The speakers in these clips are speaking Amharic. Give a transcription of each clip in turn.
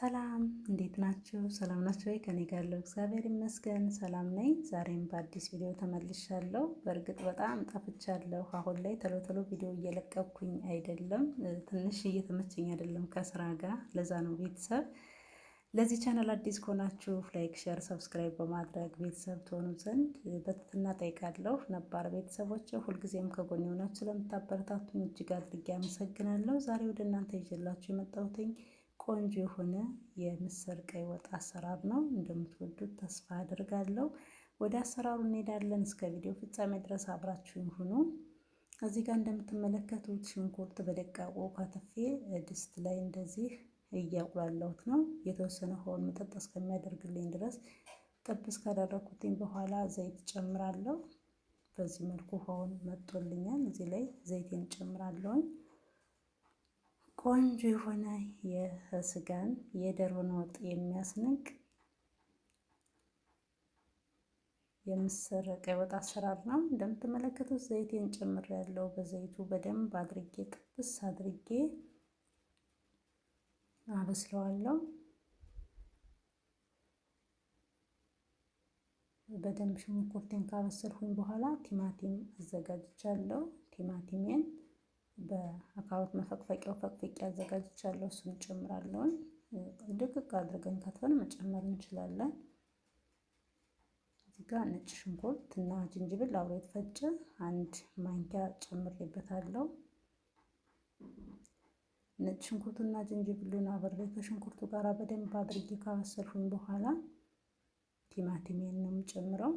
ሰላም እንዴት ናችሁ? ሰላም ናችሁ ወይ? ከኔ ጋር ያለው እግዚአብሔር ይመስገን ሰላም ነኝ። ዛሬም በአዲስ ቪዲዮ ተመልሻለሁ። በእርግጥ በጣም ጠፍቻለሁ። አሁን ላይ ቶሎ ቶሎ ቪዲዮ እየለቀኩኝ አይደለም፣ ትንሽ እየተመቸኝ አይደለም ከስራ ጋር። ለዛ ነው ቤተሰብ። ለዚህ ቻናል አዲስ ከሆናችሁ ላይክ፣ ሼር፣ ሰብስክራይብ በማድረግ ቤተሰብ ትሆኑ ዘንድ በትህትና ጠይቃለሁ። ነባር ቤተሰቦች ሁልጊዜም ከጎን የሆናችሁ ስለምታበረታቱኝ እጅግ አድርጌ አመሰግናለሁ። ዛሬ ወደ እናንተ ይዤላችሁ የመጣሁትኝ ቆንጆ የሆነ የምስር ቀይ ወጥ አሰራር ነው። እንደምትወዱት ተስፋ አድርጋለሁ። ወደ አሰራሩ እንሄዳለን። እስከ ቪዲዮ ፍጻሜ ድረስ አብራችሁኝ ሁኑ። እዚህ ጋር እንደምትመለከቱት ሽንኩርት በደቃቁ ከትፌ ድስት ላይ እንደዚህ እያቁላላሁት ነው። የተወሰነ ውሃውን መጠጥ እስከሚያደርግልኝ ድረስ ጥብስ ካደረኩትኝ በኋላ ዘይት ጨምራለሁ። በዚህ መልኩ ውሃውን መጥቶልኛል። እዚህ ላይ ዘይቴን ጨምራለሁኝ። ቆንጆ የሆነ የስጋን የዶሮን ወጥ የሚያስንቅ የምስር ቀይ ወጥ አሰራር ነው። እንደምትመለከቱት ዘይቴን ጨምሬያለሁ። በዘይቱ በደንብ አድርጌ ጥብስ አድርጌ አበስለዋለሁ። በደንብ ሽንኩርቴን ካበሰልኩኝ በኋላ ቲማቲም አዘጋጅቻለሁ። ቲማቲሜን በካሮት መፈቅፈቂያው ፈቅፍቄ አዘጋጅቻለሁ። እሱን ጨምራለሁ። ድቅቅ አድርገን ከትፈን መጨመር እንችላለን። እዚህ ጋር ነጭ ሽንኩርት እና ዝንጅብል አብሮ የተፈጨ 1 ማንኪያ ጨምሬበታለሁ። ነጭ ሽንኩርቱና ዝንጅብሉን አብሬ ከሽንኩርቱ ጋር በደንብ አድርጌ ካበሰልኩኝ በኋላ ቲማቲሜን ነው የምጨምረው።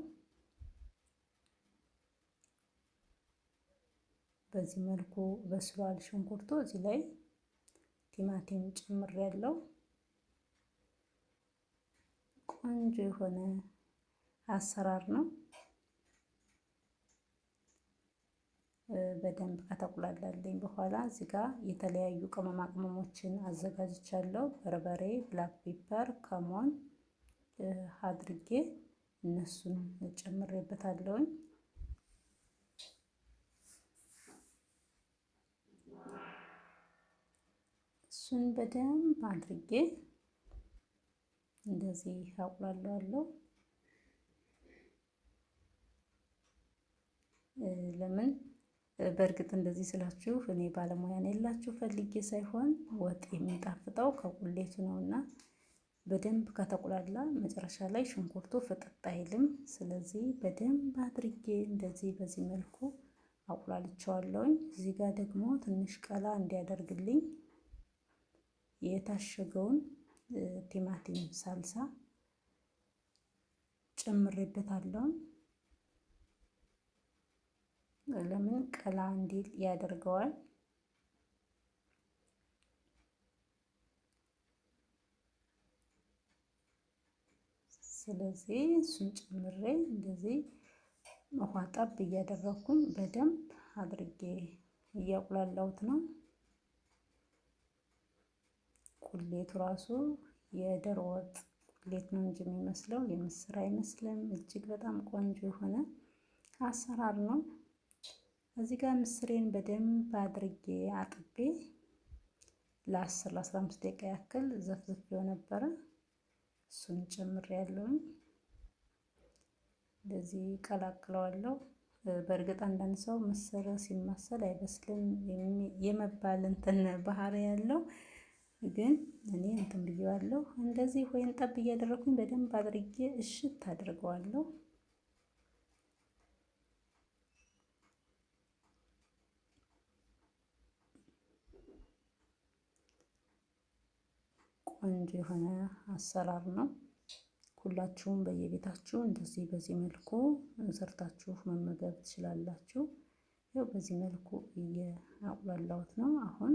በዚህ መልኩ በስሏል ሽንኩርቱ። እዚህ ላይ ቲማቲም ጨምሬያለሁ። ቆንጆ የሆነ አሰራር ነው። በደንብ ከተቁላላልኝ በኋላ እዚህ ጋር የተለያዩ ቅመማ ቅመሞችን አዘጋጅቻለሁ። በርበሬ፣ ብላክ ፔፐር፣ ከሞን አድርጌ እነሱን ጨምሬበታለሁኝ። እሱን በደንብ አድርጌ እንደዚህ አቁላለዋለሁ። ለምን በእርግጥ እንደዚህ ስላችሁ እኔ ባለሙያ የላችሁ ፈልጌ ሳይሆን ወጥ የሚጣፍጠው ከቁሌቱ ነውና በደንብ ከተቁላላ መጨረሻ ላይ ሽንኩርቱ ፍጥጥ አይልም። ስለዚህ በደንብ አድርጌ እንደዚህ በዚህ መልኩ አቁላልቸዋለሁኝ። እዚህ ጋር ደግሞ ትንሽ ቀላ እንዲያደርግልኝ የታሸገውን ቲማቲም ሳልሳ ጨምሬበታለሁ። ለምን ቀላ እንዲል ያደርገዋል። ስለዚህ እሱን ጨምሬ እንደዚህ ውሃ ጠብ እያደረኩኝ በደንብ አድርጌ እያቁላላሁት ነው። ቁሌቱ ራሱ የዶሮ ወጥ ቁሌት ነው እንጂ የሚመስለው የምስር አይመስልም። እጅግ በጣም ቆንጆ የሆነ አሰራር ነው። እዚህ ጋር ምስሬን በደንብ አድርጌ አጥቤ ለ10-15 ደቂቃ ያክል ዘፍዝፌው ነበረ። እሱን ጨምሬያለሁኝ። እንደዚህ ቀላቅለዋለሁ። በእርግጥ አንዳንድ ሰው ምስር ሲማሰል አይበስልም የመባል እንትን ባህሪ ያለው፣ ግን እኔ እንትን ብዬዋለሁ። እንደዚህ ወይን ጠብ እያደረኩኝ በደንብ አድርጌ እሽት አድርገዋለሁ። ቆንጆ የሆነ አሰራር ነው። ሁላችሁም በየቤታችሁ እንደዚህ በዚህ መልኩ ሰርታችሁ መመገብ ትችላላችሁ። ያው በዚህ መልኩ እያቁላላሁት ነው። አሁን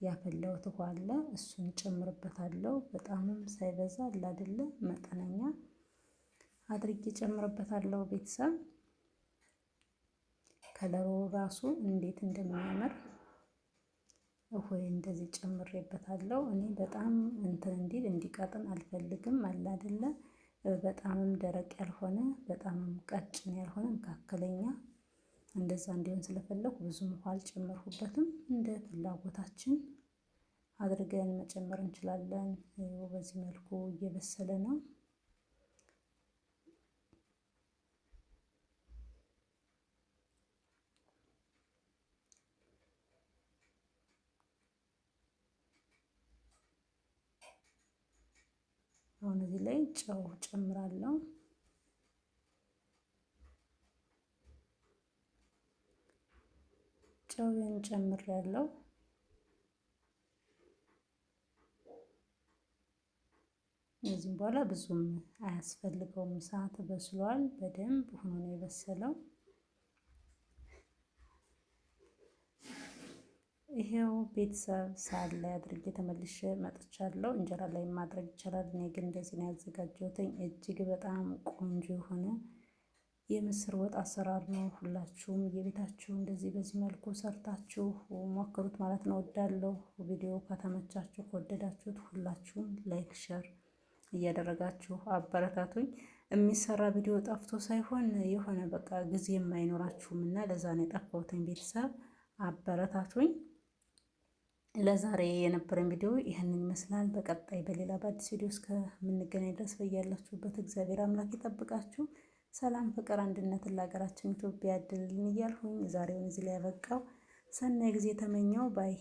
ያፈላሁት ውሃ አለ፣ እሱን ጨምርበታለሁ። በጣምም ሳይበዛ አለ አይደለ፣ መጠነኛ አድርጌ ጨምርበታለሁ። ቤተሰብ ከለሩ ራሱ እንዴት እንደሚያምር ወይ እንደዚህ ጨምሬበታለሁ። እኔ በጣም እንትን እንዲል እንዲቀጥን አልፈልግም። አለ አይደለ፣ በጣምም ደረቅ ያልሆነ በጣምም ቀጭን ያልሆነ መካከለኛ እንደዛ እንዲሆን ስለፈለኩ ብዙም ውሃ አልጨመርሁበትም። እንደ ፍላጎታችን አድርገን መጨመር እንችላለን። በዚህ መልኩ እየበሰለ ነው። አሁን እዚህ ላይ ጨው ጨምራለሁ። ጨውን ጨምሬያለሁ። ከዚህም በኋላ ብዙም አያስፈልገውም። ሰዓት በስሏል። በደንብ ሆኖ ነው የበሰለው። ይሄው ቤተሰብ ሳህን ላይ አድርጌ ተመልሼ መጥቻለሁ። እንጀራ ላይ ማድረግ ይቻላል። እኔ ግን እንደዚህ ነው ያዘጋጀሁትኝ። እጅግ በጣም ቆንጆ የሆነ የምስር ወጥ አሰራር ነው። ሁላችሁም የቤታችሁ እንደዚህ በዚህ መልኩ ሰርታችሁ ሞክሩት ማለት ነው። ወዳለሁ ቪዲዮ ከተመቻችሁ ከወደዳችሁት ሁላችሁም ላይክ ሸር እያደረጋችሁ አበረታቱኝ። የሚሰራ ቪዲዮ ጠፍቶ ሳይሆን የሆነ በቃ ጊዜ የማይኖራችሁም እና ለዛ ነው የጠፋሁትኝ። ቤተሰብ አበረታቱኝ። ለዛሬ የነበረን ቪዲዮ ይህንን ይመስላል። በቀጣይ በሌላ በአዲስ ቪዲዮ እስከምንገናኝ ድረስ በያላችሁበት እግዚአብሔር አምላክ ይጠብቃችሁ። ሰላም፣ ፍቅር፣ አንድነትን ለሀገራችን ኢትዮጵያ ያድልልን እያልሁኝ ዛሬውን እዚህ ላይ ያበቃው። ሰናይ ጊዜ ተመኘው ባይ